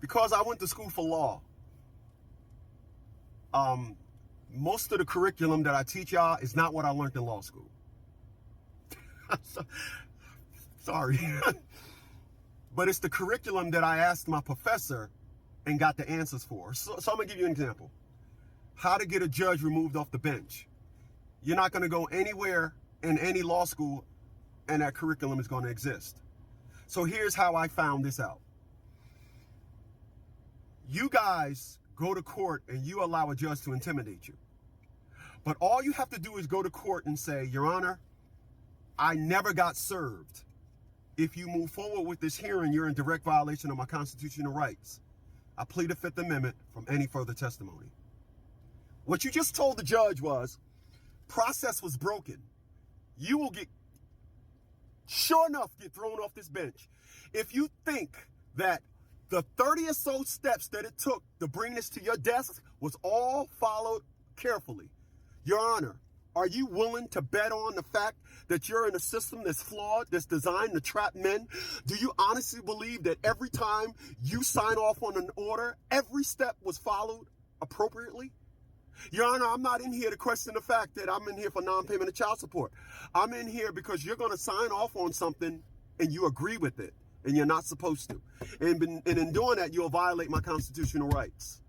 Because I went to school for law, most of the curriculum that I teach y'all is not what I learned in law school. Sorry. But it's the curriculum that I asked my professor and got the answers for. So I'm going to give you an example. How to get a judge removed off the bench. You're not going to go anywhere in any law school and that curriculum is going to exist. So here's how I found this out. You guys go to court and you allow a judge to intimidate you. But all you have to do is go to court and say, Your Honor, I never got served. If you move forward with this hearing, you're in direct violation of my constitutional rights. I plead the Fifth Amendment from any further testimony. What you just told the judge was, process was broken. You will sure enough, get thrown off this bench. If you think that the 30 or so steps that it took to bring this to your desk was all followed carefully, Your Honor, are you willing to bet on the fact that you're in a system that's flawed, that's designed to trap men? Do you honestly believe that every time you sign off on an order, every step was followed appropriately? Your Honor, I'm not in here to question the fact that I'm in here for non-payment of child support. I'm in here because you're going to sign off on something and you agree with it, and you're not supposed to. And in doing that, you'll violate my constitutional rights.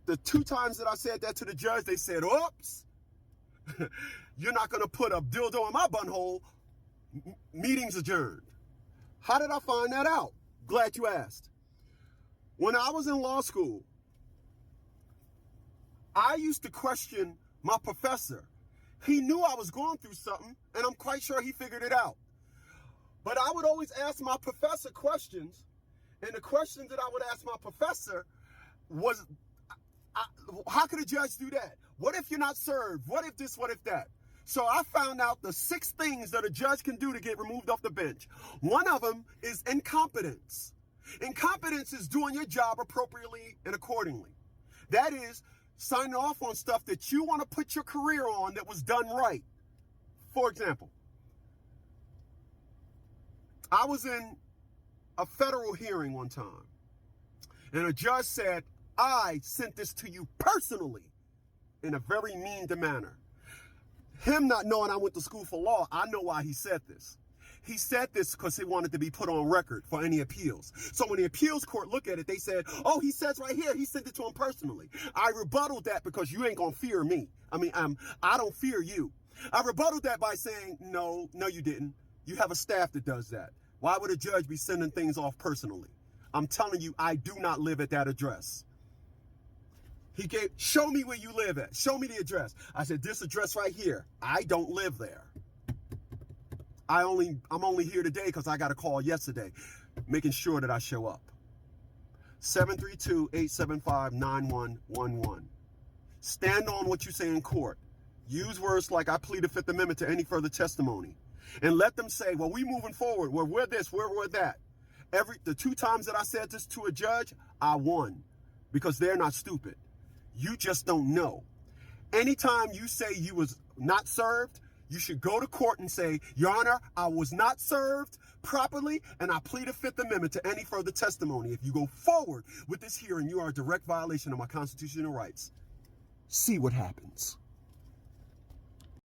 The 2 times that I said that to the judge, they said, oops, you're not going to put a dildo in my butthole. Meeting's adjourned. How did I find that out? Glad you asked. When I was in law school, I used to question my professor. He knew I was going through something, and I'm quite sure he figured it out. But I would always ask my professor questions, and the questions that I would ask my professor was, how could a judge do that? What if you're not served? What if this, what if that? So I found out the 6 things that a judge can do to get removed off the bench. One of them is incompetence. Incompetence is doing your job appropriately and accordingly. That is signing off on stuff that you want to put your career on that was done right. For example, I was in a federal hearing one time, and a judge said, I sent this to you personally in a very mean manner. Him not knowing I went to school for law, I know why he said this. He said this because he wanted to be put on record for any appeals. So when the appeals court look at it, they said, oh, he says right here, he sent it to him personally. I rebutted that because you ain't going to fear me. I don't fear you. I rebutted that by saying, no, you didn't. You have a staff that does that. Why would a judge be sending things off personally? I'm telling you, I do not live at that address. Show me where you live at. Show me the address. I said, this address right here. I don't live there. I'm only here today because I got a call yesterday making sure that I show up. 732-875-9111. Stand on what you say in court. Use words like I plead the Fifth Amendment to any further testimony. And let them say, well, we moving forward. Well, we're this, we're that. The 2 times that I said this to a judge, I won because they're not stupid. You just don't know. Anytime you say you was not served, you should go to court and say, Your Honor, I was not served properly, and I plead the Fifth Amendment to any further testimony. If you go forward with this hearing, you are a direct violation of my constitutional rights. See what happens.